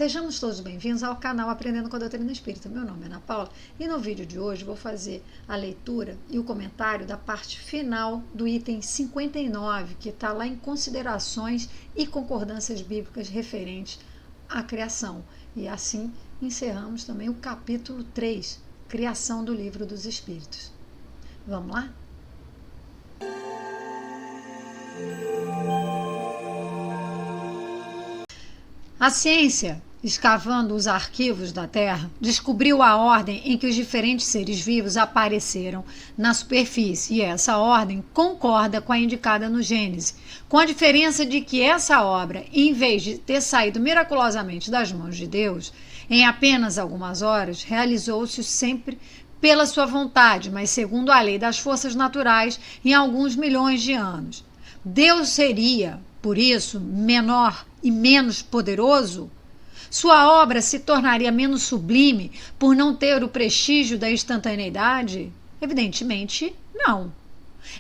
Sejamos todos bem-vindos ao canal Aprendendo com a Doutrina Espírita. Meu nome é Ana Paula e no vídeo de hoje vou fazer a leitura e o comentário da parte final do item 59, que está lá em considerações e concordâncias bíblicas referentes à criação. E assim encerramos também o capítulo 3, Criação do Livro dos Espíritos. Vamos lá? A ciência, escavando os arquivos da Terra, descobriu a ordem em que os diferentes seres vivos apareceram na superfície, e essa ordem concorda com a indicada no Gênesis, com a diferença de que essa obra, em vez de ter saído miraculosamente das mãos de Deus, em apenas algumas horas, realizou-se sempre pela sua vontade, mas segundo a lei das forças naturais, em alguns milhões de anos. Deus seria, por isso, menor e menos poderoso? Sua obra se tornaria menos sublime por não ter o prestígio da instantaneidade? Evidentemente, não.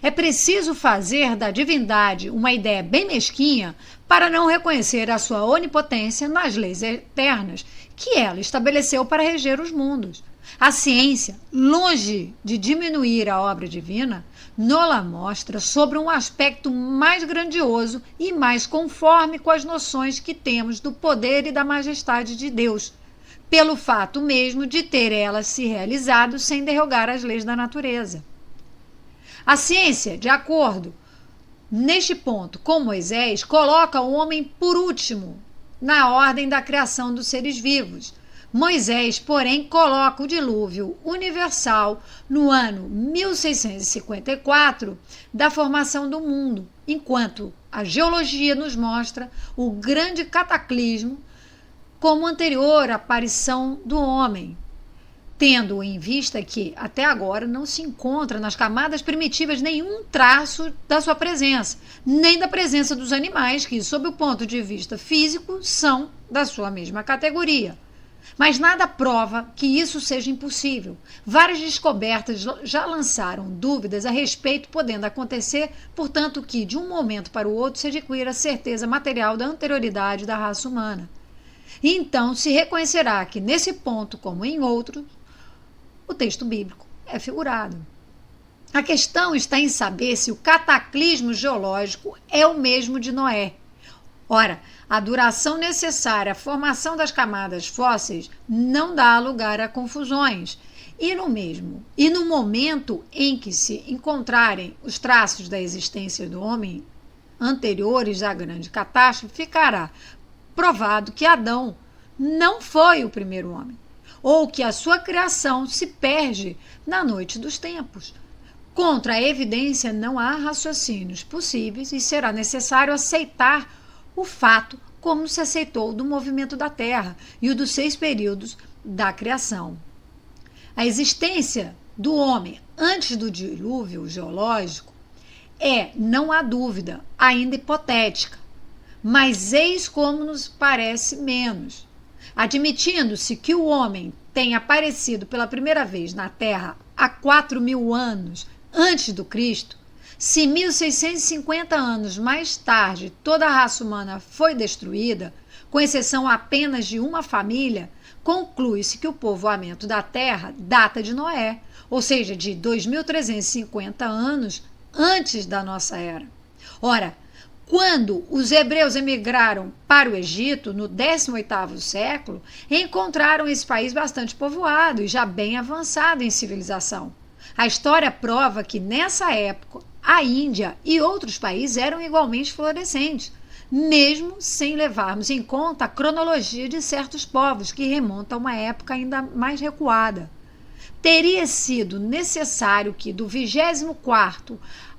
É preciso fazer da divindade uma ideia bem mesquinha para não reconhecer a sua onipotência nas leis eternas que ela estabeleceu para reger os mundos. A ciência, longe de diminuir a obra divina, nos-la mostra sobre um aspecto mais grandioso e mais conforme com as noções que temos do poder e da majestade de Deus, pelo fato mesmo de ter ela se realizado sem derrogar as leis da natureza. A ciência, de acordo neste ponto com Moisés, coloca o homem por último na ordem da criação dos seres vivos. Moisés, porém, coloca o dilúvio universal no ano 1654 da formação do mundo, enquanto a geologia nos mostra o grande cataclismo como anterior à aparição do homem, tendo em vista que, até agora, não se encontra nas camadas primitivas nenhum traço da sua presença, nem da presença dos animais que, sob o ponto de vista físico, são da sua mesma categoria. Mas nada prova que isso seja impossível. Várias descobertas já lançaram dúvidas a respeito, podendo acontecer, portanto, que de um momento para o outro se adquira a certeza material da anterioridade da raça humana. E então se reconhecerá que, nesse ponto, como em outros, o texto bíblico é figurado. A questão está em saber se o cataclismo geológico é o mesmo de Noé. Ora, a duração necessária à formação das camadas fósseis não dá lugar a confusões. E no momento em que se encontrarem os traços da existência do homem anteriores à grande catástrofe, ficará provado que Adão não foi o primeiro homem, ou que a sua criação se perde na noite dos tempos. Contra a evidência não há raciocínios possíveis e será necessário aceitar o fato como se aceitou do movimento da Terra e o dos 6 períodos da criação. A existência do homem antes do dilúvio geológico é, não há dúvida, ainda hipotética, mas eis como nos parece menos. Admitindo-se que o homem tenha aparecido pela primeira vez na Terra há 4.000 anos antes do Cristo, se 1650 anos mais tarde toda a raça humana foi destruída, com exceção apenas de uma família, conclui-se que o povoamento da Terra data de Noé, ou seja, de 2.350 anos antes da nossa era. Ora, quando os hebreus emigraram para o Egito, no 18º século, encontraram esse país bastante povoado e já bem avançado em civilização. A história prova que, nessa época, a Índia e outros países eram igualmente florescentes, mesmo sem levarmos em conta a cronologia de certos povos, que remonta a uma época ainda mais recuada. Teria sido necessário que, do 24º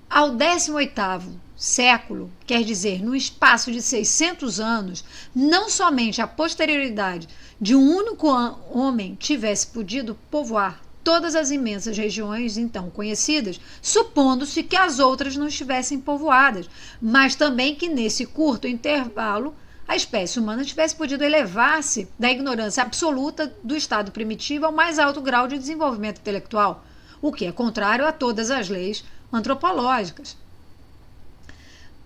ao 18º século, quer dizer, no espaço de 600 anos, não somente a posterioridade de um único homem tivesse podido povoar todas as imensas regiões então conhecidas, supondo-se que as outras não estivessem povoadas, mas também que nesse curto intervalo a espécie humana tivesse podido elevar-se da ignorância absoluta do estado primitivo ao mais alto grau de desenvolvimento intelectual, o que é contrário a todas as leis antropológicas.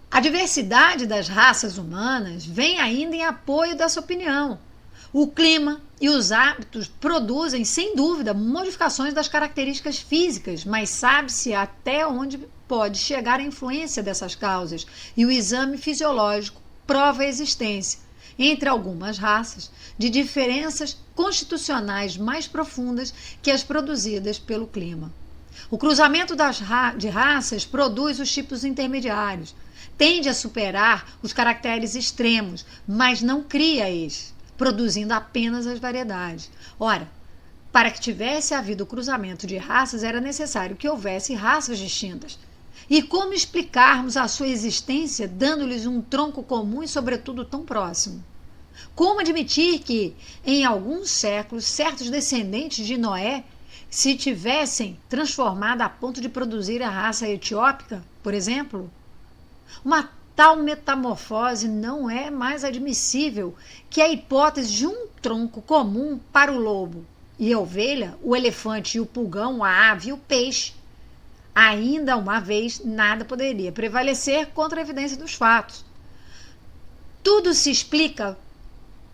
A diversidade das raças humanas vem ainda em apoio dessa opinião. O clima e os hábitos produzem, sem dúvida, modificações das características físicas, mas sabe-se até onde pode chegar a influência dessas causas, e o exame fisiológico prova a existência, entre algumas raças, de diferenças constitucionais mais profundas que as produzidas pelo clima. O cruzamento de raças produz os tipos intermediários, tende a superar os caracteres extremos, mas não cria estes, produzindo apenas as variedades. Ora, para que tivesse havido o cruzamento de raças, era necessário que houvesse raças distintas. E como explicarmos a sua existência dando-lhes um tronco comum e, sobretudo, tão próximo? Como admitir que, em alguns séculos, certos descendentes de Noé se tivessem transformado a ponto de produzir a raça etiópica, por exemplo? Uma tal metamorfose não é mais admissível que a hipótese de um tronco comum para o lobo e a ovelha, o elefante e o pulgão, a ave e o peixe. Ainda uma vez, nada poderia prevalecer contra a evidência dos fatos. Tudo se explica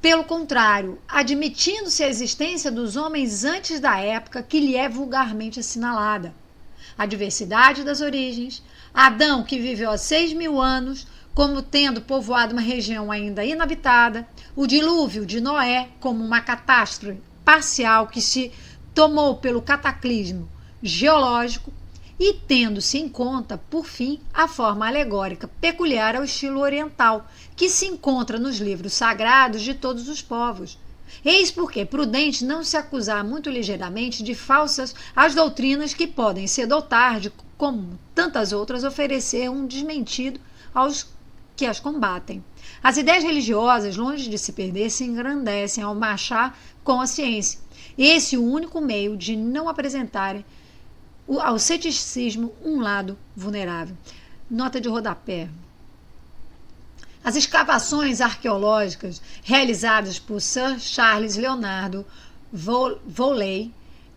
pelo contrário, admitindo-se a existência dos homens antes da época que lhe é vulgarmente assinalada. A diversidade das origens, Adão, que viveu há 6.000 anos, como tendo povoado uma região ainda inabitada, o dilúvio de Noé, como uma catástrofe parcial que se tomou pelo cataclismo geológico, e tendo-se em conta, por fim, a forma alegórica peculiar ao estilo oriental, que se encontra nos livros sagrados de todos os povos. Eis porque é prudente não se acusar muito ligeiramente de falsas as doutrinas que podem cedo tarde, como tantas outras, oferecer um desmentido aos que as combatem. As ideias religiosas, longe de se perder, se engrandecem ao marchar com a ciência. Esse é o único meio de não apresentarem ao ceticismo um lado vulnerável. Nota de rodapé. As escavações arqueológicas realizadas por Sir Charles Leonardo Voulley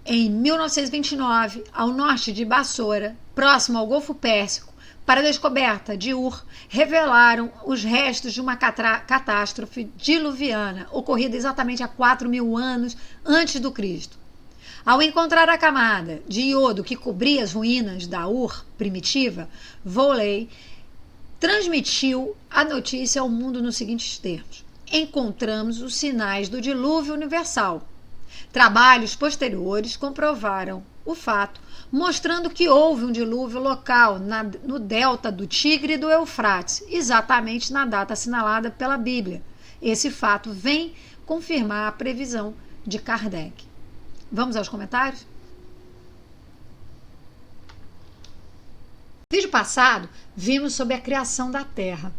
em 1929, ao norte de Bassora, próximo ao Golfo Pérsico, para a descoberta de Ur, revelaram os restos de uma catástrofe diluviana ocorrida exatamente há 4.000 anos antes do Cristo. Ao encontrar a camada de iodo que cobria as ruínas da Ur primitiva, Voulley transmitiu a notícia ao mundo nos seguintes termos: encontramos os sinais do dilúvio universal. Trabalhos posteriores comprovaram o fato, mostrando que houve um dilúvio local no delta do Tigre e do Eufrates, exatamente na data assinalada pela Bíblia. Esse fato vem confirmar a previsão de Kardec. Vamos aos comentários? No vídeo passado, vimos sobre a criação da Terra.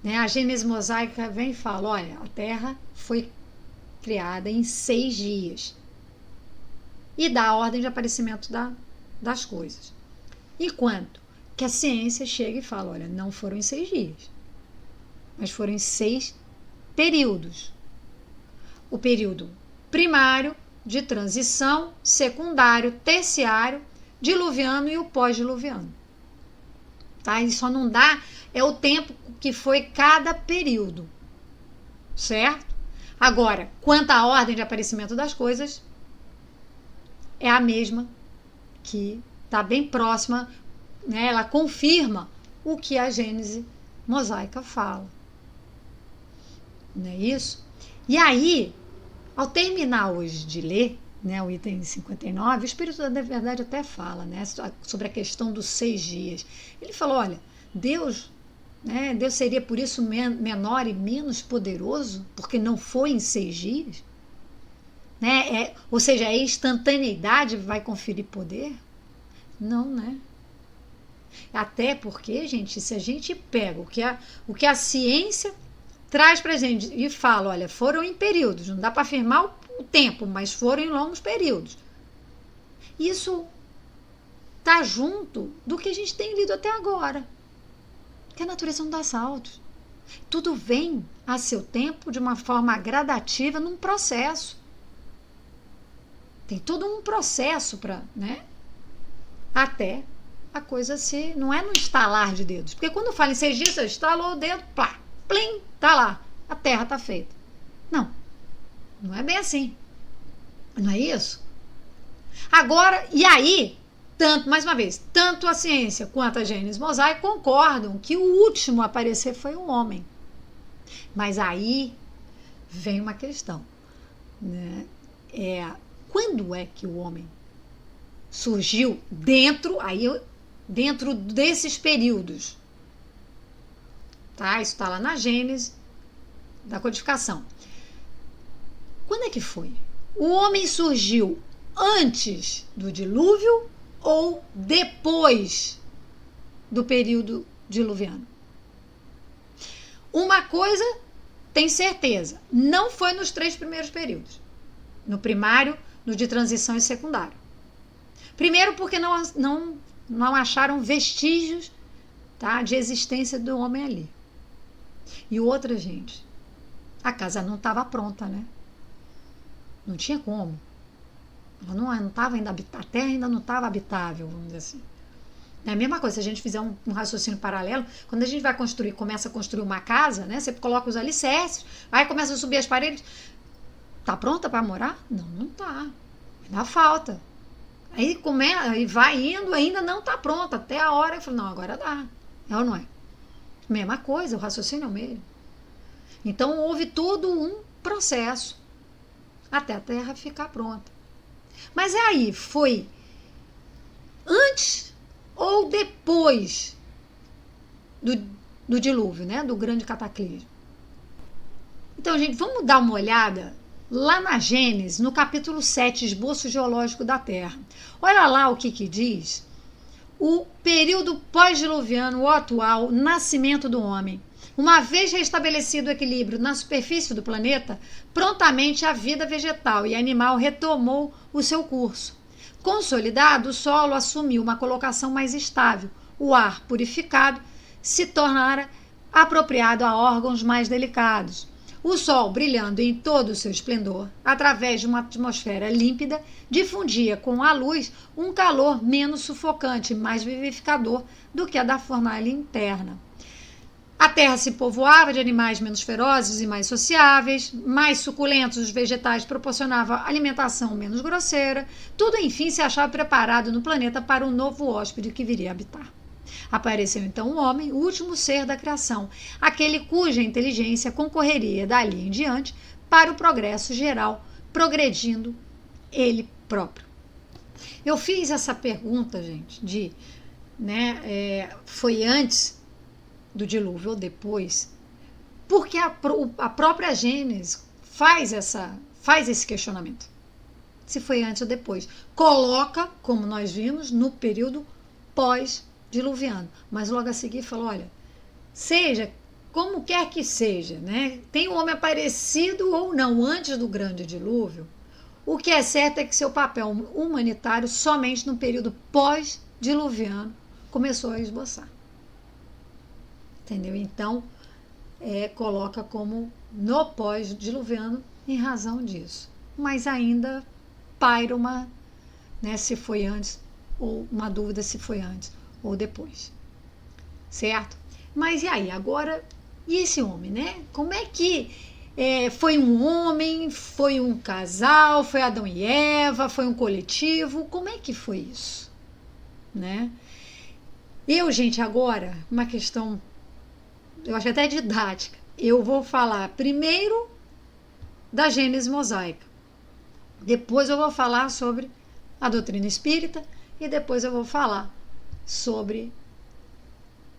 A Gênese mosaica vem e fala, olha, a Terra foi criada em 6 dias. E dá a ordem de aparecimento das coisas. Enquanto que a ciência chega e fala, olha, não foram em 6 dias, mas foram em 6 períodos. O período primário, de transição, secundário, terciário, diluviano e o pós-diluviano. Tá? E só não dá o tempo que foi cada período, certo? Agora, quanto à ordem de aparecimento das coisas, é a mesma, que está bem próxima, ela confirma o que a Gênese mosaica fala. Não é isso? E aí, ao terminar hoje de ler, o item 59, o Espírito da Verdade até fala, sobre a questão dos 6 dias. Ele falou, olha, Deus seria por isso menor e menos poderoso, porque não foi em 6 dias? Ou seja, a instantaneidade vai conferir poder? Não, né? Até porque, gente, se a gente pega o que a ciência traz para a gente e fala, olha, foram em períodos, não dá para afirmar o tempo, mas foram em longos períodos. Isso está junto do que a gente tem lido até agora, que a natureza não dá saltos. Tudo vem a seu tempo, de uma forma gradativa, num processo. Tem todo um processo para, até a coisa se... Não é no estalar de dedos. Porque quando fala em 6 dias, você estalou o dedo, plá, plim, tá lá. A Terra tá feita. Não. bem assim. Não é isso? Agora, e aí, tanto, mais uma vez, tanto a ciência quanto a Gênesis mosaica concordam que o último a aparecer foi um homem. Mas aí vem uma questão, né? Quando é que o homem surgiu dentro desses períodos? Tá? Isso está lá na Gênesis da codificação. Quando é que foi? O homem surgiu antes do dilúvio ou depois do período diluviano? Uma coisa tem certeza, não foi nos 3 primeiros períodos. No primário, no de transição e secundário. Primeiro porque não acharam vestígios, tá, de existência do homem ali. E outra, gente, a casa não estava pronta, né? Não tinha como. Ela não estava ainda habitável, a terra ainda não estava habitável, vamos dizer assim. É a mesma coisa, se a gente fizer um raciocínio paralelo, quando a gente vai construir, começa a construir uma casa, né? Você coloca os alicerces, aí começa a subir as paredes. Tá pronta para morar? Não, não tá. Ainda falta. Aí vai indo, ainda não tá pronta. Até a hora eu falo, não, agora dá. É ou não é? Mesma coisa, o raciocínio é o mesmo. Então houve todo um processo até a terra ficar pronta. Mas aí, foi antes ou depois do dilúvio, né? Do grande cataclismo? Então, gente, vamos dar uma olhada lá na Gênesis, no capítulo 7, Esboço Geológico da Terra. Olha lá o que diz o período pós-diluviano, o atual, nascimento do homem. Uma vez restabelecido o equilíbrio na superfície do planeta, prontamente a vida vegetal e animal retomou o seu curso. Consolidado, o solo assumiu uma colocação mais estável. O ar purificado se tornara apropriado a órgãos mais delicados. O sol, brilhando em todo o seu esplendor, através de uma atmosfera límpida, difundia com a luz um calor menos sufocante e mais vivificador do que a da fornalha interna. A terra se povoava de animais menos ferozes e mais sociáveis, mais suculentos, os vegetais proporcionavam alimentação menos grosseira, tudo enfim se achava preparado no planeta para um novo hóspede que viria habitar. Apareceu então o homem, o último ser da criação, aquele cuja inteligência concorreria dali em diante para o progresso geral, progredindo ele próprio. Eu fiz essa pergunta, gente, foi antes do dilúvio ou depois, porque a própria Gênesis faz esse questionamento. Se foi antes ou depois. Coloca, como nós vimos, no período pós-diluviano. Mas logo a seguir fala, olha, seja como quer que seja, né? Tem um homem aparecido ou não antes do grande dilúvio, o que é certo é que seu papel humanitário somente no período pós-diluviano começou a esboçar. Entendeu? Então, coloca como no pós-diluviano em razão disso. Mas ainda paira se foi antes, ou uma dúvida se foi antes ou depois. Certo? Mas e aí? Agora, e esse homem, né? Como é que foi um homem, foi um casal, foi Adão e Eva, foi um coletivo? Como é que foi isso? Né? Gente, agora, uma questão, eu acho até didática. Eu vou falar primeiro da Gênesis mosaica. Depois eu vou falar sobre a doutrina espírita e depois eu vou falar sobre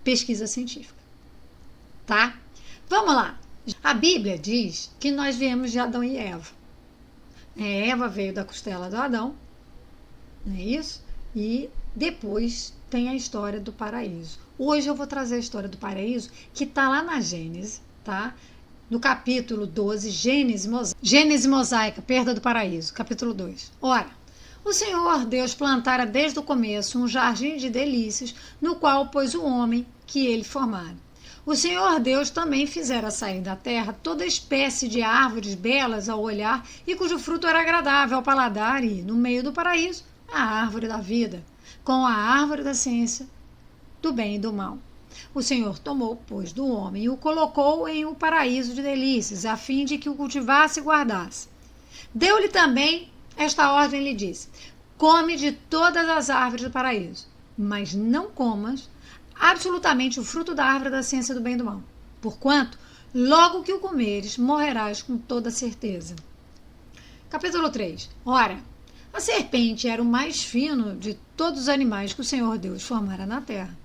pesquisa científica. Tá? Vamos lá. A Bíblia diz que nós viemos de Adão e Eva. Eva veio da costela do Adão, não é isso? E depois tem a história do paraíso. Hoje eu vou trazer a história do paraíso, que está lá na Gênesis, tá? No capítulo 12, Gênesis mosaica, perda do paraíso, capítulo 2. Ora, o Senhor Deus plantara desde o começo um jardim de delícias, no qual pôs o homem que ele formara. O Senhor Deus também fizera sair da terra toda espécie de árvores belas ao olhar e cujo fruto era agradável ao paladar e, no meio do paraíso, a árvore da vida, com a árvore da ciência do bem e do mal. O Senhor tomou, pois, do homem e o colocou em um paraíso de delícias, a fim de que o cultivasse e guardasse. Deu-lhe também esta ordem, lhe disse: come de todas as árvores do paraíso, mas não comas absolutamente o fruto da árvore da ciência do bem e do mal, porquanto, logo que o comeres, morrerás com toda certeza. Capítulo 3. Ora, a serpente era o mais fino de todos os animais que o Senhor Deus formara na terra.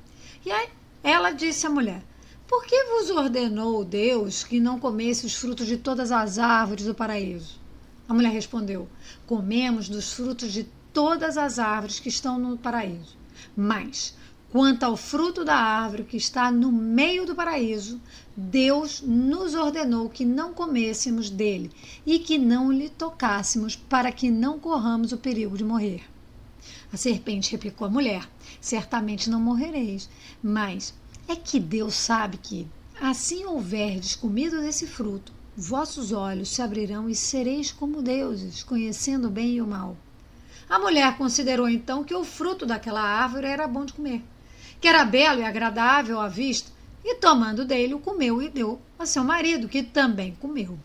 E aí ela disse à mulher: por que vos ordenou Deus que não comesse os frutos de todas as árvores do paraíso? A mulher respondeu: comemos dos frutos de todas as árvores que estão no paraíso. Mas, quanto ao fruto da árvore que está no meio do paraíso, Deus nos ordenou que não comêssemos dele e que não lhe tocássemos, para que não corramos o perigo de morrer. A serpente replicou à mulher: certamente não morrereis, mas é que Deus sabe que, assim houverdes comido desse fruto, vossos olhos se abrirão e sereis como deuses, conhecendo o bem e o mal. A mulher considerou então que o fruto daquela árvore era bom de comer, que era belo e agradável à vista, e tomando dele o comeu e deu a seu marido, que também comeu.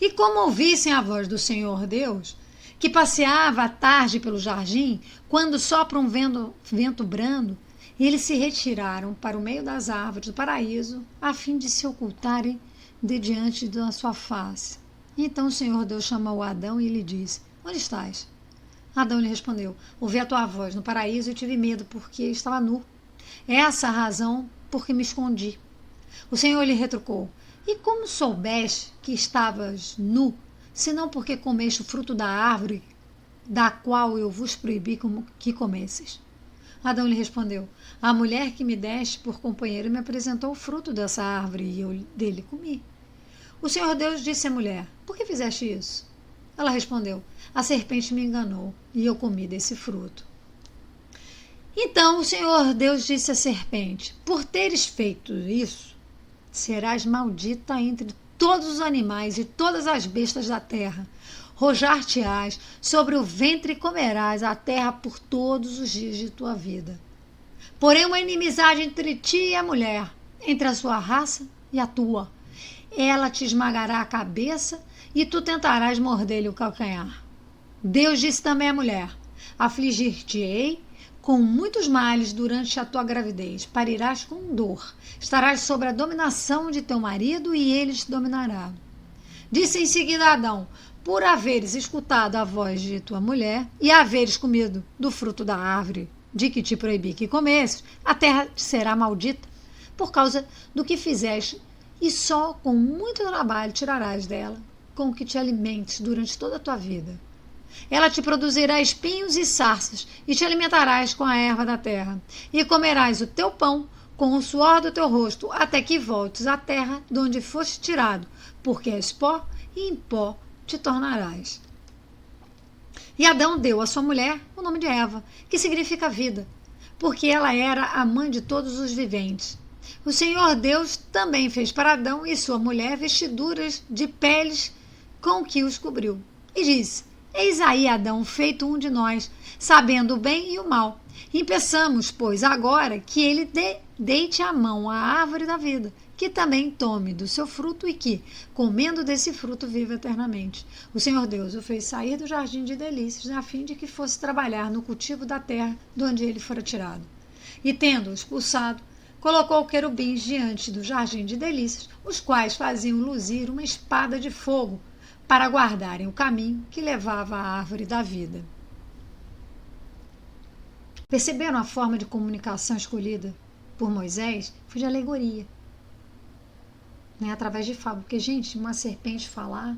E como ouvissem a voz do Senhor Deus, que passeava à tarde pelo jardim, quando sopra um vento brando, eles se retiraram para o meio das árvores do paraíso, a fim de se ocultarem de diante da sua face. Então o Senhor Deus chamou Adão e lhe disse: onde estás? Adão lhe respondeu: ouvi a tua voz no paraíso e tive medo, porque estava nu. Essa é a razão por que me escondi. O Senhor lhe retrucou: e como soubeste que estavas nu, senão porque comeste o fruto da árvore da qual eu vos proibi que comesses? Adão lhe respondeu: a mulher que me deste por companheiro me apresentou o fruto dessa árvore e eu dele comi. O Senhor Deus disse à mulher: por que fizeste isso? Ela respondeu: a serpente me enganou e eu comi desse fruto. Então o Senhor Deus disse à serpente: por teres feito isso, serás maldita entre todos os animais e todas as bestas da terra. Rojar-te-ás sobre o ventre e comerás a terra por todos os dias de tua vida. Porém, uma inimizade entre ti e a mulher, entre a sua raça e a tua. Ela te esmagará a cabeça e tu tentarás morder-lhe o calcanhar. Deus disse também à mulher: afligir-te-ei com muitos males durante a tua gravidez, parirás com dor, estarás sob a dominação de teu marido e ele te dominará. Disse em seguida a Adão: por haveres escutado a voz de tua mulher e haveres comido do fruto da árvore de que te proibi que comesses, a terra te será maldita por causa do que fizeste, e só com muito trabalho tirarás dela, com o que te alimentes durante toda a tua vida. Ela te produzirá espinhos e sarças, e te alimentarás com a erva da terra, e comerás o teu pão com o suor do teu rosto, até que voltes à terra de onde foste tirado, porque és pó, e em pó te tornarás. E Adão deu à sua mulher o nome de Eva, que significa vida, porque ela era a mãe de todos os viventes. O Senhor Deus também fez para Adão e sua mulher vestiduras de peles com que os cobriu. E disse: eis aí Adão feito um de nós, sabendo o bem e o mal. Impeçamos, pois, agora que ele deite a mão à árvore da vida, que também tome do seu fruto e que, comendo desse fruto, viva eternamente. O Senhor Deus o fez sair do jardim de delícias, a fim de que fosse trabalhar no cultivo da terra, de onde ele fora tirado. E, tendo-o expulsado, colocou querubins diante do jardim de delícias, os quais faziam luzir uma espada de fogo, para guardarem o caminho que levava à árvore da vida. Perceberam a forma de comunicação escolhida por Moisés? Foi de alegoria, né? Através de fábula. Porque, gente, uma serpente falar,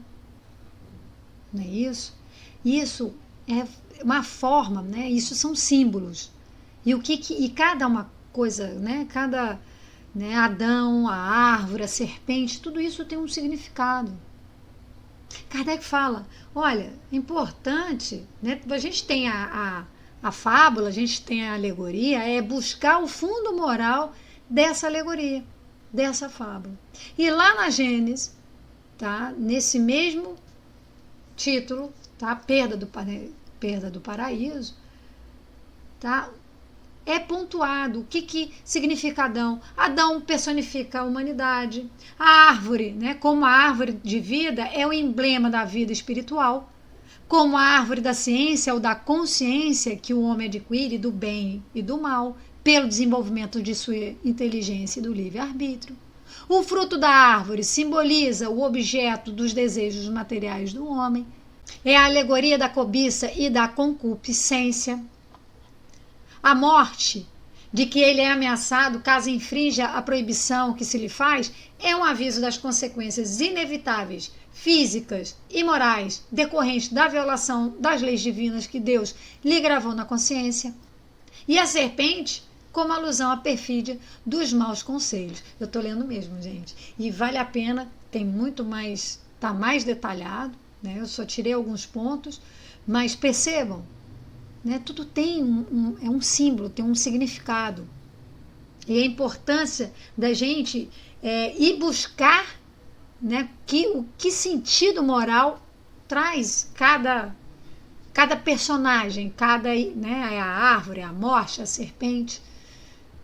não é isso? Isso é uma forma, né? Isso são símbolos. E cada uma coisa, né? Cada, né? Adão, a árvore, a serpente, tudo isso tem um significado. Kardec fala: olha, é importante, né? A gente tem a fábula, a gente tem a alegoria, é buscar o fundo moral dessa alegoria, dessa fábula. E lá na Gênesis, tá? Nesse mesmo título, tá? Perda do paraíso, tá? é pontuado. O que significa Adão? Adão personifica a humanidade. A árvore, né, como a árvore de vida, é o emblema da vida espiritual. Como a árvore da ciência ou da consciência que o homem adquire do bem e do mal, pelo desenvolvimento de sua inteligência e do livre-arbítrio. O fruto da árvore simboliza o objeto dos desejos materiais do homem. É a alegoria da cobiça e da concupiscência. A morte, de que ele é ameaçado caso infrinja a proibição que se lhe faz, é um aviso das consequências inevitáveis, físicas e morais, decorrentes da violação das leis divinas que Deus lhe gravou na consciência. E a serpente, como alusão à perfídia dos maus conselhos. Eu estou lendo mesmo, gente. E vale a pena, tem muito mais, está mais detalhado, né? Eu só tirei alguns pontos, mas percebam, né? Tudo tem é um símbolo, tem um significado. E a importância da gente ir buscar, né, o que sentido moral traz cada personagem, né, a árvore, a morte, a serpente,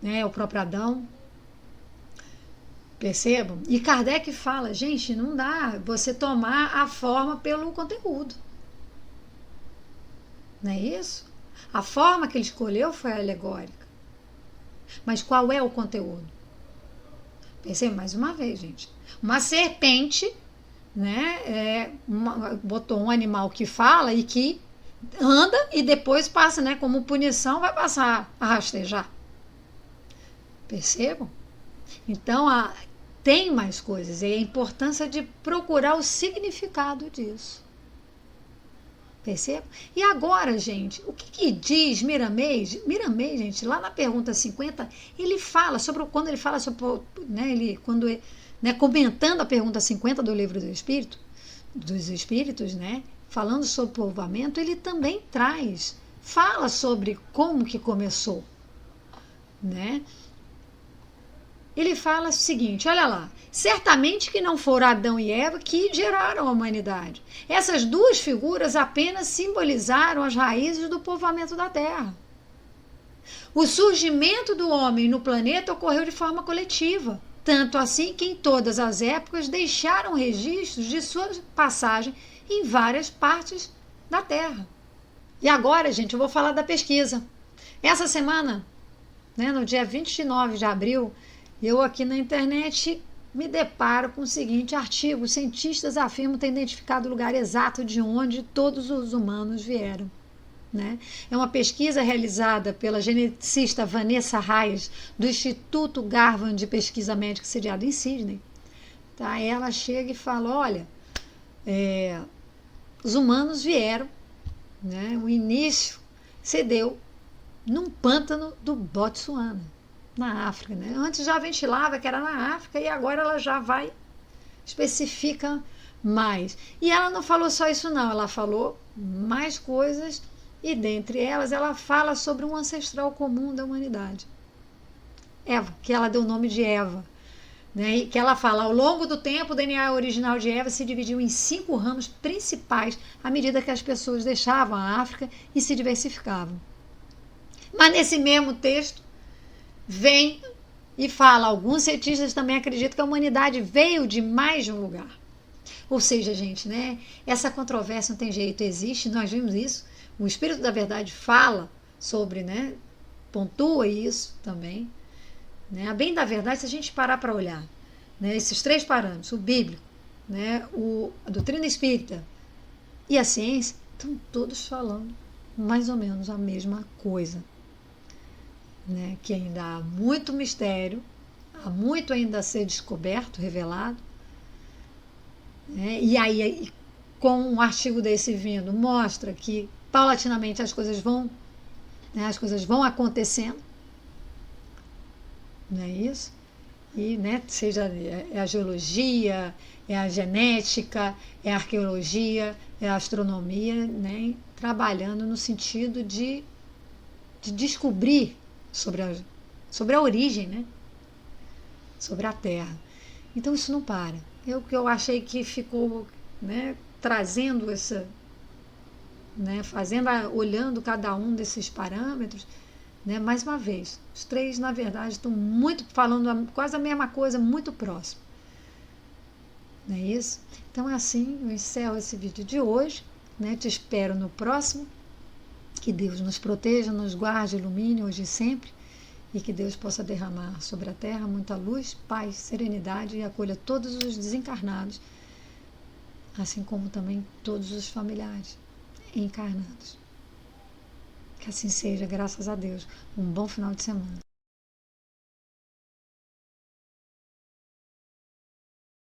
né, o próprio Adão. Percebam? E Kardec fala, gente, não dá você tomar a forma pelo conteúdo. Não é isso? A forma que ele escolheu foi alegórica. Mas qual é o conteúdo? Percebam mais uma vez, gente. Uma serpente, né, botou um animal que fala e que anda e depois passa, né, como punição, vai passar a rastejar. Percebam? Então, tem mais coisas, e a importância de procurar o significado disso. Percebam? E agora, gente, o que diz Miramês? Miramês, gente, lá na pergunta 50, ele fala sobre, quando ele fala sobre, né, comentando a pergunta 50 do livro dos Espíritos, né, falando sobre povoamento, ele também fala sobre como que começou, né? Ele fala o seguinte, olha lá, certamente que não foram Adão e Eva que geraram a humanidade. Essas duas figuras apenas simbolizaram as raízes do povoamento da Terra. O surgimento do homem no planeta ocorreu de forma coletiva, tanto assim que em todas as épocas deixaram registros de sua passagem em várias partes da Terra. E agora, gente, eu vou falar da pesquisa. Essa semana, né, no dia 29 de abril, eu aqui na internet me deparo com o seguinte artigo: cientistas afirmam ter identificado o lugar exato de onde todos os humanos vieram. Né? É uma pesquisa realizada pela geneticista Vanessa Reis, do Instituto Garvan de Pesquisa Médica sediado em Sydney. Tá? Ela chega e fala, olha, os humanos vieram, né? O início se deu num pântano do Botsuana, na África, né? Antes já ventilava que era na África e agora ela já especifica mais. E ela não falou só isso não, ela falou mais coisas e dentre elas ela fala sobre um ancestral comum da humanidade. Eva, que ela deu o nome de Eva, né? E que ela fala, ao longo do tempo o DNA original de Eva se dividiu em 5 ramos principais à medida que as pessoas deixavam a África e se diversificavam. Mas nesse mesmo texto vem e fala, alguns cientistas também acreditam que a humanidade veio de mais de um lugar. Ou seja, gente, né, essa controvérsia não tem jeito, existe, nós vimos isso, o Espírito da Verdade fala sobre, né, pontua isso também, né, a bem da verdade, se a gente parar para olhar, né, esses 3 parâmetros, o bíblico, né, a doutrina espírita e a ciência, estão todos falando mais ou menos a mesma coisa. Né, que ainda há muito mistério, há muito ainda a ser descoberto, revelado, né, e aí com um artigo desse vindo mostra que paulatinamente as coisas vão acontecendo, não é isso? E, né, seja a geologia, é a genética, é a arqueologia, é a astronomia, né, trabalhando no sentido de descobrir sobre a origem, né? Sobre a Terra. Então isso não para. Eu achei que ficou, né, trazendo essa, né, olhando cada um desses parâmetros, né? Mais uma vez, os três, na verdade, estão muito falando quase a mesma coisa, muito próximo. Não é isso? Então, assim, eu encerro esse vídeo de hoje, né? Te espero no próximo. Que Deus nos proteja, nos guarde, ilumine hoje e sempre, e que Deus possa derramar sobre a terra muita luz, paz, serenidade e acolha todos os desencarnados, assim como também todos os familiares encarnados. Que assim seja, graças a Deus. Um bom final de semana.